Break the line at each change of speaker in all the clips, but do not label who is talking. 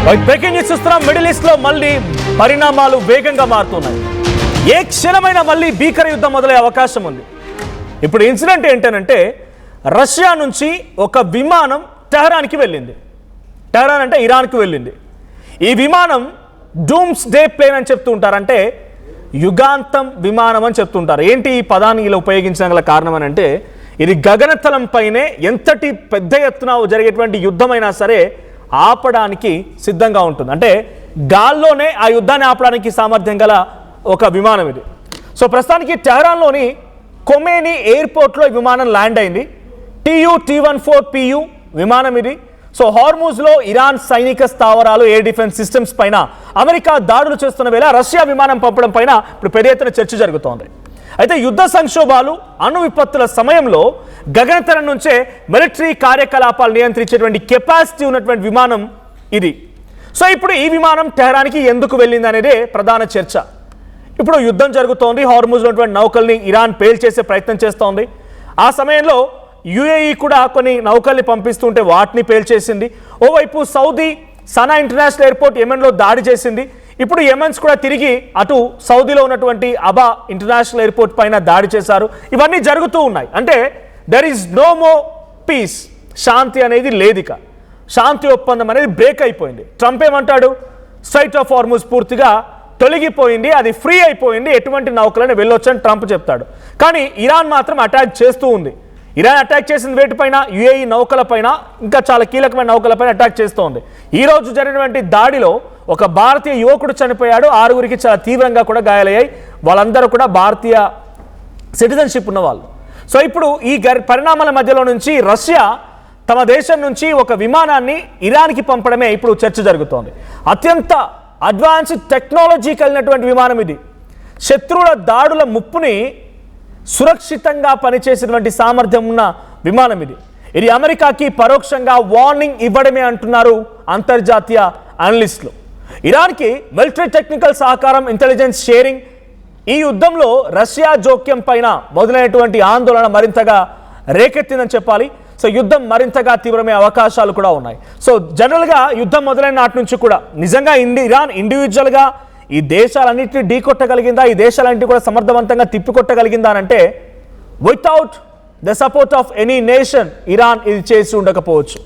Breaking news చూస్తున్నాం. Middle east లో మళ్ళీ పరిణామాలు వేగంగా మారుతున్నాయి. ఏ క్షణమైనా మళ్ళీ భీకర యుద్ధం మొదలయ్యే అవకాశం ఉంది. ఇప్పుడు ఇన్సిడెంట్ ఏంటంటే రష్యా నుంచి ఒక విమానం టెహరాన్కి వెళ్ళింది. టెహరాన్ అంటే ఇరాన్కి వెళ్ళింది. ఈ విమానం డూమ్స్ డే ప్లేన్ అని చెప్తూ ఉంటారు, అంటే యుగాంతం విమానం అని చెప్తుంటారు. ఏంటి ఈ పదాన్ని ఇలా ఉపయోగించడం గల కారణం అని అంటే, ఇది గగనతలం పైనే ఎంతటి పెద్ద ఎత్తున జరిగేటువంటి యుద్ధమైనా సరే ఆపడానికి సిద్ధంగా ఉంటుంది. అంటే గాల్లోనే ఆ యుద్ధాన్ని ఆపడానికి సామర్థ్యం గల ఒక విమానం ఇది. సో ప్రస్తుతానికి టెహరాన్లోని కొమేనీ ఎయిర్పోర్ట్లో ఈ విమానం ల్యాండ్ అయింది. TU-T14PU విమానం ఇది. సో హార్మూజ్లో ఇరాన్ సైనిక స్థావరాలు, ఎయిర్ డిఫెన్స్ సిస్టమ్స్ పైన అమెరికా దాడులు చేస్తున్న వేళ రష్యా విమానం పంపడం పైన ఇప్పుడు పెద్ద ఎత్తున చర్చ జరుగుతోంది. అయితే యుద్ధ సంక్షోభాలు, అణు విపత్తుల సమయంలో గగనతలం నుంచే మిలిటరీ కార్యకలాపాలు నియంత్రించేటువంటి కెపాసిటీ ఉన్నటువంటి విమానం ఇది. సో ఇప్పుడు ఈ విమానం టెహరాన్కి ఎందుకు వెళ్ళింది అనేదే ప్రధాన చర్చ. ఇప్పుడు యుద్ధం జరుగుతోంది. హార్మూజ్లో ఉన్నటువంటి నౌకల్ని ఇరాన్ పేల్చేసే ప్రయత్నం చేస్తోంది. ఆ సమయంలో UAE కూడా కొన్ని నౌకల్ని పంపిస్తుంటే వాటిని పేల్చేసింది. ఓవైపు సౌదీ సనా ఇంటర్నేషనల్ ఎయిర్పోర్ట్ యెమెన్లో దాడి చేసింది. ఇప్పుడు యెమెన్స్ కూడా తిరిగి అటు సౌదీలో ఉన్నటువంటి అబా ఇంటర్నేషనల్ ఎయిర్పోర్ట్ పైన దాడి చేశారు. ఇవన్నీ జరుగుతూ ఉన్నాయి. అంటే there is no more peace. శాంతి అనేది లేదిక. శాంతి ఒప్పందం అనేది బ్రేక్ అయిపోయింది. ట్రంప్ ఏమంటాడు, స్ట్రైట్ ఆఫ్ హార్మూజ్ పూర్తిగా తొలగిపోయింది, అది ఫ్రీ అయిపోయింది, ఎటువంటి నౌకలను వెళ్ళొచ్చని ట్రంప్ చెప్తాడు. కానీ ఇరాన్ మాత్రం అటాక్ చేస్తూ ఉంది. ఇరాన్ అటాక్ చేసిన వేటిపైన, UAE నౌకలపైన, ఇంకా చాలా కీలకమైన నౌకలపైన అటాక్ చేస్తోంది. ఈరోజు జరిగినటువంటి దాడిలో ఒక భారతీయ యువకుడు చనిపోయాడు. 6గురికి చాలా తీవ్రంగా కూడా గాయాలయ్యాయి. వాళ్ళందరూ కూడా భారతీయ సిటిజన్షిప్ ఉన్నవాళ్ళు. సో ఇప్పుడు ఈ పరిణామాల మధ్యలో నుంచి రష్యా తమ దేశం నుంచి ఒక విమానాన్ని ఇరాన్కి పంపడమే ఇప్పుడు చర్చ జరుగుతోంది. అత్యంత అడ్వాన్స్డ్ టెక్నాలజీ కలిగినటువంటి విమానం ఇది. శత్రువుల దాడుల ముప్పుని సురక్షితంగా పనిచేసేటువంటి సామర్థ్యం ఉన్న విమానం ఇది. ఇది అమెరికాకి పరోక్షంగా వార్నింగ్ ఇవ్వడమే అంటున్నారు అంతర్జాతీయ అనలిస్టులు. ఇరాన్కి మిలిటరీ టెక్నికల్ సహకారం, ఇంటెలిజెన్స్ షేరింగ్, ఈ యుద్ధంలో రష్యా జోక్యం పైన మొదలైనటువంటి ఆందోళన మరింతగా రేకెత్తిందని చెప్పాలి. సో యుద్ధం మరింతగా తీవ్రమయ్యే అవకాశాలు కూడా ఉన్నాయి. సో జనరల్గా యుద్ధం మొదలైన నాటి నుంచి కూడా నిజంగా ఇరాన్ ఇండివిజువల్గా ఈ దేశాలన్నింటినీ ఢీకొట్టగలిగిందా, ఈ దేశాలన్నింటినీ కూడా సమర్థవంతంగా తిప్పికొట్టగలిగిందా అంటే without the support of any nation Iran ఇది చేసి ఉండకపోవచ్చు.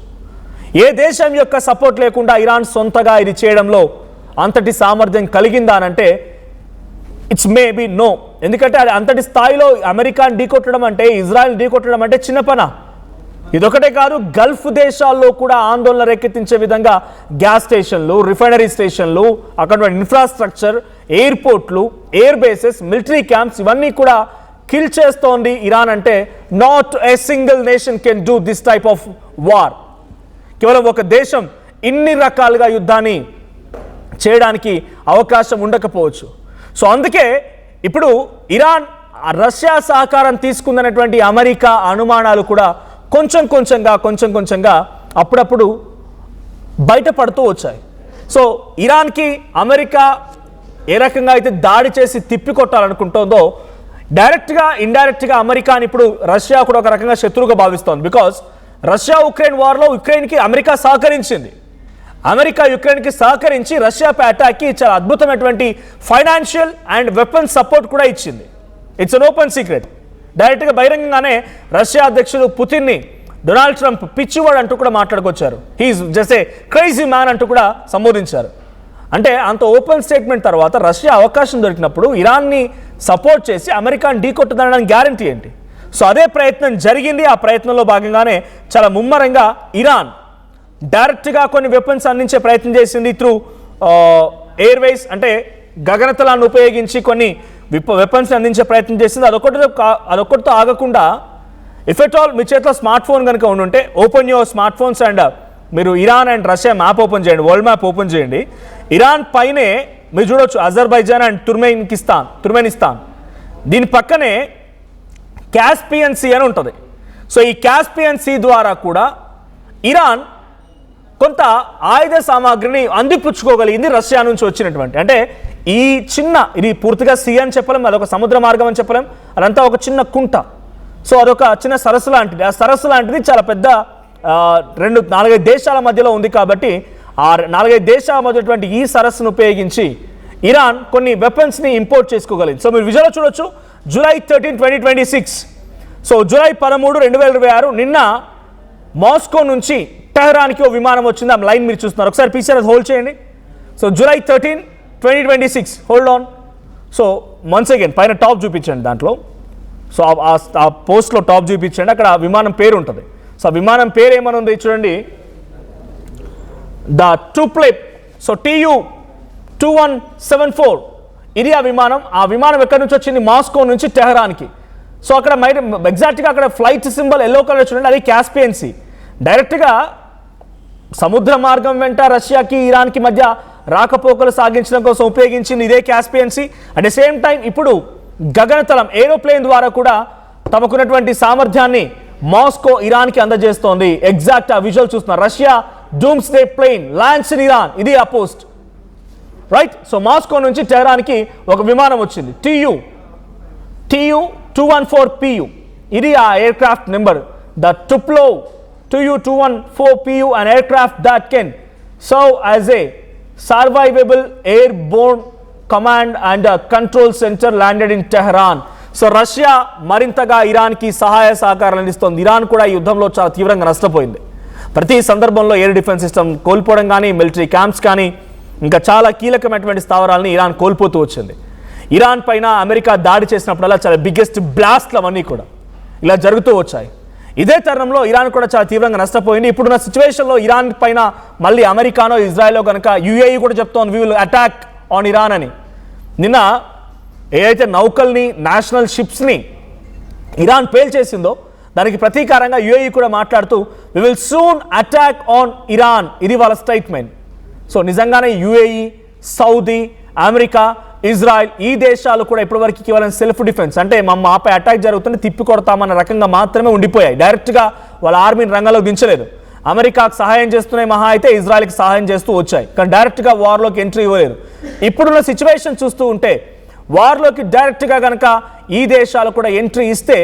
ఏ దేశం యొక్క సపోర్ట్ లేకుండా ఇరాన్ సొంతగా ఇది చేయడంలో అంతటి సామర్థ్యం కలిగిందా అంటే ఇట్స్ మేబీ నో. ఎందుకంటే అది అంతటి స్థాయిలో అమెరికాని ఢీకొట్టడం అంటే, ఇజ్రాయెల్ ఢీకొట్టడం అంటే చిన్న పనా? ఇదొకటే కాదు, గల్ఫ్ దేశాల్లో కూడా ఆందోళన రేకెత్తించే విధంగా గ్యాస్ స్టేషన్లు, రిఫైనరీ స్టేషన్లు, అక్కడ ఇన్ఫ్రాస్ట్రక్చర్, ఎయిర్పోర్ట్లు, ఎయిర్ బేసెస్, మిలిటరీ క్యాంప్స్ ఇవన్నీ కూడా కిల్ చేస్తోంది ఇరాన్. అంటే not a single nation can do this type of war. కేవలం ఒక దేశం ఇన్ని రకాలుగా యుద్ధాన్ని చేయడానికి అవకాశం ఉండకపోవచ్చు. సో అందుకే ఇప్పుడు ఇరాన్ రష్యా సహకారం తీసుకుందనేటువంటి అమెరికా అనుమానాలు కూడా కొంచెం కొంచెంగా అప్పుడప్పుడు బయటపడుతూ వచ్చాయి. సో ఇరాన్కి అమెరికా ఏ రకంగా అయితే దాడి చేసి తిప్పికొట్టాలనుకుంటుందో, డైరెక్ట్గా ఇండైరెక్ట్గా అమెరికాని ఇప్పుడు రష్యా కూడా ఒక రకంగా శత్రువుగా భావిస్తోంది. బికాజ్ రష్యా ఉక్రెయిన్ వార్లో ఉక్రెయిన్కి అమెరికా సహకరించింది. అమెరికా యుక్రెయిన్కి సహకరించి రష్యాపై అటాక్కి చాలా అద్భుతమైనటువంటి ఫైనాన్షియల్ అండ్ వెపన్ సపోర్ట్ కూడా ఇచ్చింది. It's an open secret. డైరెక్ట్గా బహిరంగంగానే రష్యా అధ్యక్షుడు పుతిన్ని డొనాల్డ్ ట్రంప్ పిచ్చివాడు అంటూ కూడా మాట్లాడుకొచ్చారు. He is just a crazy man అంటూ కూడా సంబోధించారు. అంటే అంత ఓపెన్ స్టేట్మెంట్ తర్వాత రష్యా అవకాశం దొరికినప్పుడు ఇరాన్ని సపోర్ట్ చేసి అమెరికాని ఢీకొట్టదనడానికి గ్యారంటీ ఏంటి? సో అదే ప్రయత్నం జరిగింది. ఆ ప్రయత్నంలో భాగంగానే చాలా ముమ్మరంగా ఇరాన్ డైరెక్ట్గా కొన్ని వెపన్స్ అందించే ప్రయత్నం చేసింది త్రూ ఎయిర్వేస్, అంటే గగనతలాన్ని ఉపయోగించి కొన్ని వెపన్స్ అందించే ప్రయత్నం చేసింది. అదొక్కటితో ఆగకుండా, ఇఫ్ ఎట్ ఆల్ మీ చేతిలో స్మార్ట్ ఫోన్ కనుక ఉండుంటే open your smart phones and మీరు Iran and Russia map open చేయండి, వరల్డ్ మ్యాప్ ఓపెన్ చేయండి. ఇరాన్ పైనే మీరు చూడొచ్చు అజర్బైజాన్ అండ్ తుర్మెనిస్తాన్. దీని పక్కనే కాస్పియన్ సీ అని ఉంటుంది. సో ఈ కాస్పియన్ సీ ద్వారా కూడా ఇరాన్ కొంత ఆయుధ సామాగ్రిని అందిపుచ్చుకోగలిగింది రష్యా నుంచి వచ్చినటువంటి. అంటే ఈ చిన్న, ఇది పూర్తిగా సీ అని చెప్పలేం, అదొక సముద్ర మార్గం అని చెప్పలేం, అదంతా ఒక చిన్న కుంట. సో అదొక చిన్న సరస్సు లాంటిది. ఆ సరస్సు లాంటిది చాలా పెద్ద 2-4 దేశాల మధ్యలో ఉంది కాబట్టి ఆ 4-5 దేశాల మధ్యటువంటి ఈ సరస్సును ఉపయోగించి ఇరాన్ కొన్ని వెపన్స్ని ఇంపోర్ట్ చేసుకోగలిగింది. సో మీరు విజువల్లో చూడొచ్చు, జూలై 13, 2026. సో జూలై 13, 2026 నిన్న మాస్కో నుంచి టెహరాన్కి ఓ విమానం వచ్చింది. ఆ లైన్ మీరు చూస్తున్నారు, ఒకసారి పీసీఆర్ హోల్డ్ చేయండి. So July 13, 2026 hold on. So once again పైన టాప్ చూపించండి, దాంట్లో సో ఆ పోస్ట్లో టాప్ చూపించండి, అక్కడ విమానం పేరు ఉంటుంది. సో ఆ విమానం పేరు ఏమని ఉంది చూడండి, ద టుప్లెప్. సో TU-2174 ఇది ఆ విమానం. ఆ విమానం ఎక్కడి నుంచి వచ్చింది? మాస్కో నుంచి టెహరాన్కి. సో అక్కడ ఎగ్జాక్ట్గా అక్కడ ఫ్లైట్ సింబల్ ఎల్లో కలర్ చూడండి, అది క్యాస్పియన్ సీ. డైరెక్ట్గా సముద్ర మార్గం వెంట రష్యాకి ఇరాన్కి మధ్య రాకపోకలు సాగించడం కోసం ఉపయోగించింది ఇదే Caspian Sea. At the same time ఇప్పుడు గగనతలం ఏరోప్లేన్ ద్వారా కూడా తమకున్నటువంటి సామర్థ్యాన్ని మాస్కో ఇరాన్కి అందజేస్తోంది. ఎగ్జాక్ట్ ఆ విజువల్ చూస్తున్నారు, Russia doomsday plane lands in Iran, ఇది ఆ పోస్ట్ రైట్. సో మాస్కో నుంచి టెహరాన్కి ఒక విమానం వచ్చింది, TU-214PU, ఇది ఆ ఎయిర్క్రాఫ్ట్ నెంబర్. ద టుప్లో TU-214PU, an aircraft that can serve as a survivable airborne command and control center landed in Tehran. So Russia మరింతగా ఇరాన్కి సహాయ సహకారాలు అందిస్తోంది. ఇరాన్ కూడా ఈ యుద్ధంలో చాలా తీవ్రంగా నష్టపోయింది. ప్రతి సందర్భంలో ఎయిర్ డిఫెన్స్ సిస్టమ్ కోల్పోవడం కానీ, మిలిటరీ క్యాంప్స్ కానీ, ఇంకా చాలా కీలకమైనటువంటి స్థావరాలని ఇరాన్ కోల్పోతూ వచ్చింది. ఇరాన్ పైన అమెరికా దాడి చేసినప్పుడల్లా చాలా బిగ్గెస్ట్ బ్లాస్ట్లు అవన్నీ కూడా ఇలా జరుగుతూ వచ్చాయి. ఇదే తరుణంలో ఇరాన్ కూడా చాలా తీవ్రంగా నష్టపోయింది. ఇప్పుడున్న సిచ్యువేషన్లో ఇరాన్ పైన మళ్ళీ అమెరికానో ఇజ్రాయెల్లో కనుక యుఏఈ కూడా చెప్తోంది, we will attack on Iran అని. నిన్న ఏదైతే నౌకల్ని, నేషనల్ షిప్స్ని ఇరాన్ పేల్చేసిందో దానికి ప్రతీకారంగా యుఏఈ కూడా మాట్లాడుతూ we will soon attack on Iran, ఇది వాళ్ళ స్టేట్మెంట్. సో నిజంగానే యుఏఈ, సౌదీ, అమెరికా, ఇజ్రాయెల్ ఈ దేశాలు కూడా ఇప్పటివరకు కేవలం సెల్ఫ్ డిఫెన్స్ అంటే మాపై అటాక్ జరుగుతుంటే తిప్పి కొడతామన్న రకంగా మాత్రమే ఉండిపోయాయి. డైరెక్ట్గా వాళ్ళ ఆర్మీని రంగంలోకి దించలేదు. అమెరికాకు సహాయం చేస్తున్నాయి మహా అయితే, ఇజ్రాయెల్కి సహాయం చేస్తూ వచ్చాయి, కానీ డైరెక్ట్గా వార్లోకి ఎంట్రీ ఇవ్వలేదు. ఇప్పుడున్న సిచ్యువేషన్ చూస్తూ ఉంటే వార్లోకి డైరెక్ట్గా కనుక ఈ దేశాలు కూడా ఎంట్రీ ఇస్తే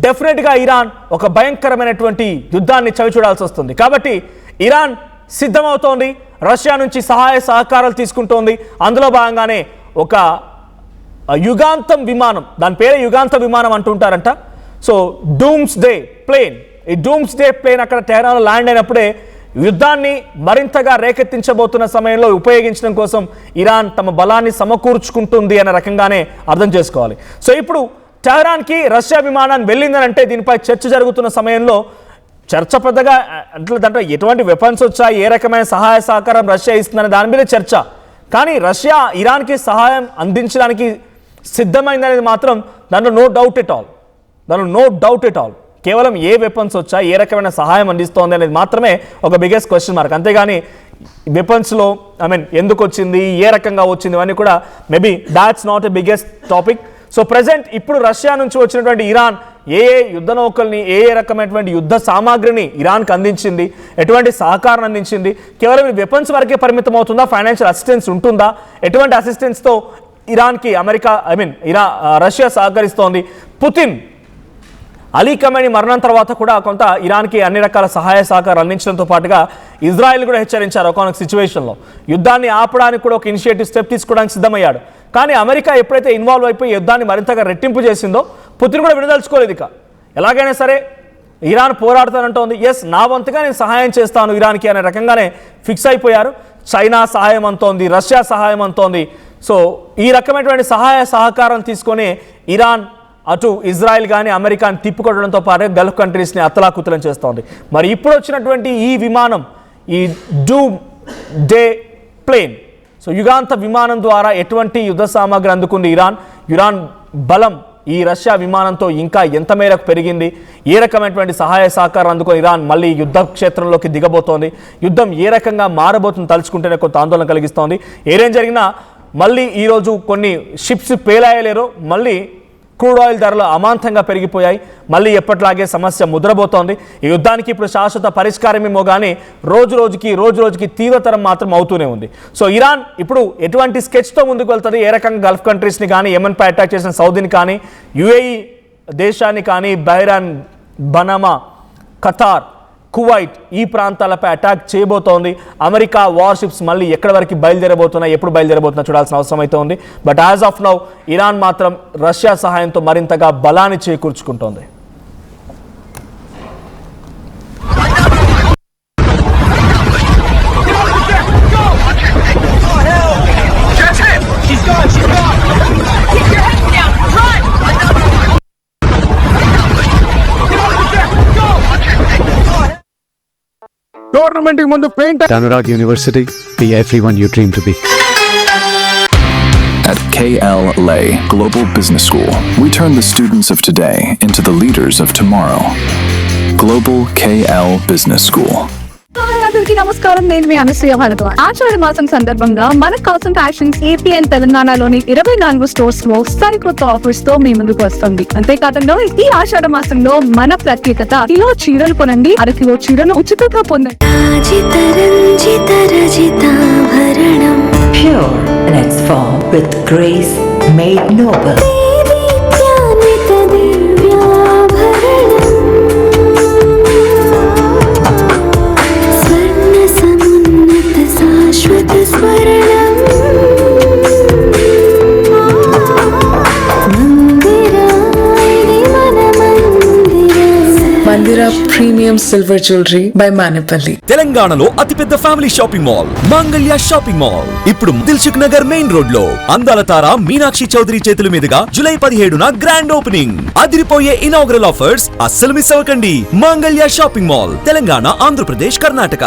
డెఫినెట్గా ఇరాన్ ఒక భయంకరమైనటువంటి యుద్ధాన్ని చవిచూడాల్సి వస్తుంది. కాబట్టి ఇరాన్ సిద్ధమవుతోంది, రష్యా నుంచి సహాయ సహకారాలు తీసుకుంటోంది. అందులో భాగంగానే ఒక యుగాంతం విమానం, దాని పేరే యుగాంత విమానం అంటుంటారంట. సో డూమ్స్డే ప్లేన్, ఈ డూమ్స్డే ప్లేన్ అక్కడ టెహరాన్లో ల్యాండ్ అయినప్పుడే యుద్ధాన్ని మరింతగా రేకెత్తించబోతున్న సమయంలో ఉపయోగించడం కోసం ఇరాన్ తమ బలాన్ని సమకూర్చుకుంటుంది అనే రకంగానే అర్థం చేసుకోవాలి. సో ఇప్పుడు టెహరాన్కి రష్యా విమానాన్ని వెళ్ళిందని అంటే దీనిపై చర్చ జరుగుతున్న సమయంలో చర్చ పెద్దగా అంటే దాంట్లో ఎటువంటి వెపన్స్ వచ్చాయి, ఏ రకమైన సహాయ సహకారం రష్యా ఇస్తుందనే దాని మీద చర్చ. కానీ రష్యా ఇరాన్కి సహాయం అందించడానికి సిద్ధమైందనేది మాత్రం దాంట్లో నో డౌట్ ఎట్ ఆల్. కేవలం ఏ వెపన్స్ వచ్చాయి, ఏ రకమైన సహాయం అందిస్తోంది అనేది మాత్రమే ఒక బిగ్గెస్ట్ క్వశ్చన్ మార్క్. అంతేగాని వెపన్స్లో ఎందుకు వచ్చింది, ఏ రకంగా వచ్చింది ఇవన్నీ కూడా maybe that's not a biggest topic. So present ఇప్పుడు రష్యా నుంచి వచ్చినటువంటి ఇరాన్ ఏ యుద్ధ నౌకల్ని, ఏ రకమైనటువంటి యుద్ధ సామాగ్రిని ఇరాన్కి అందించింది, ఎటువంటి సహకారం అందించింది, కేవలం వెపన్స్ వరకే పరిమితం అవుతుందా, ఫైనాన్షియల్ అసిస్టెన్స్ ఉంటుందా, ఎటువంటి అసిస్టెన్స్తో ఇరాన్కి రష్యా సహకరిస్తోంది. పుతిన్ అలీ ఖమేనీ మరణం తర్వాత కూడా కొంత ఇరాన్కి అన్ని రకాల సహాయ సహకారం అందించడంతో పాటుగా ఇజ్రాయెల్ కూడా హెచ్చరించారు ఒకనొక సిచ్యువేషన్లో యుద్ధాన్ని ఆపడానికి కూడా ఒక ఇనిషియేటివ్ స్టెప్ తీసుకోవడానికి సిద్ధమయ్యాడు. కానీ అమెరికా ఎప్పుడైతే ఇన్వాల్వ్ అయిపోయి యుద్ధాన్ని మరింతగా రెట్టింపు చేసిందో పుతిన్ కూడా విడుదలుచుకోలేదు. ఇక ఎలాగైనా సరే ఇరాన్ పోరాడుతానంటోంది, ఎస్ నా వంతుగా నేను సహాయం చేస్తాను ఇరాన్కి అనే రకంగానే ఫిక్స్ అయిపోయారు. చైనా సహాయం అంతోంది, రష్యా సహాయం అంతోంది. సో ఈ రకమైనటువంటి సహాయ సహకారం తీసుకొని ఇరాన్ అటు ఇజ్రాయెల్ కానీ అమెరికాని తిప్పుకొట్టడంతో పాటు గల్ఫ్ కంట్రీస్ని అతలాకుతలం చేస్తోంది. మరి ఇప్పుడు వచ్చినటువంటి ఈ విమానం, ఈ డూమ్ డే ప్లేన్, సో యుగాంత విమానం ద్వారా ఎటువంటి యుద్ధ సామాగ్రి అందుకుంది ఇరాన్ బలం ఈ రష్యా విమానంతో ఇంకా ఎంత మేరకు పెరిగింది, ఏ రకమైనటువంటి సహాయ సహకారం అందుకొని ఇరాన్ మళ్ళీ యుద్ధ క్షేత్రంలోకి దిగబోతోంది, యుద్ధం ఏ రకంగా మారబోతుంది తలుచుకుంటేనే కొంత ఆందోళన కలిగిస్తోంది. ఏదేం జరిగినా మళ్ళీ ఈరోజు కొన్ని షిప్స్ పేలాయలేరో, మళ్ళీ క్రూడ్ ఆయిల్ ధరలు అమాంతంగా పెరిగిపోయాయి, మళ్ళీ ఎప్పటిలాగే సమస్య ముద్రబోతోంది. ఈ యుద్ధానికి ఇప్పుడు శాశ్వత పరిష్కారమేమో కానీ రోజు రోజుకి తీవ్రతరం మాత్రం అవుతూనే ఉంది. సో ఇరాన్ ఇప్పుడు ఎటువంటి స్కెచ్తో ముందుకు వెళ్తుంది, ఏ రకంగా గల్ఫ్ కంట్రీస్ని కానీ, యెమెన్పై అటాక్ చేసిన సౌదీని కానీ, యుఏఈ దేశాన్ని కానీ, బహ్రెయిన్, బనామా, ఖతార్, కువైట్ ఈ ప్రాంతాలపై అటాక్ చేయబోతోంది. అమెరికా వార్షిప్స్ మళ్ళీ ఎక్కడి వరకు బయలుదేరబోతున్నాయి, ఎప్పుడు బయలుదేరబోతున్నా చూడాల్సిన అవసరం అయితే ఉంది. But as of now Iran మాత్రం రష్యా సహాయంతో మరింతగా బలాన్ని చేకూర్చుకుంటోంది.
Tournament mundu paint
Anurag University, be everyone you dream to be.
At KLA Global Business School, we turn the students of today into the leaders of tomorrow. Global KL Business School.
అందరికీ నమస్కారం. నేను మీ అనసూయ భరద్వాజ్. ఆషాఢ మాసం సందర్భంగా మన కాసం fashions AP and తెలంగాణలోని 24 stores లో సరికొత్త offers తో మీ ముందుకు వస్తుంది. అంతేకాకుండా ఈ ఆషాఢ మాసంలో మన ప్రత్యేకత కిలో చీరలు కొనండి, అరకిలో చీరలు ఉచితంగా పొందండి.
Pure in its form with grace made noble.
Mandira Premium Silver Jewelry by Manipali.
తెలంగాణలో అతిపెద్ద family shopping mall Mangalya shopping mall ఇప్పుడు దిల్సుఖ్ నగర్ మెయిన్ రోడ్ లో అందాల తార మీనాక్షి చౌదరి చేతుల మీదుగా జూలై 17న గ్రాండ్ ఓపెనింగ్. అదిరిపోయే ఇనాగ్రల్ ఆఫర్స్ అస్సలు మిస్ అవ్వకండి. Mangalya shopping mall, Telangana, Andhra Pradesh, Karnataka.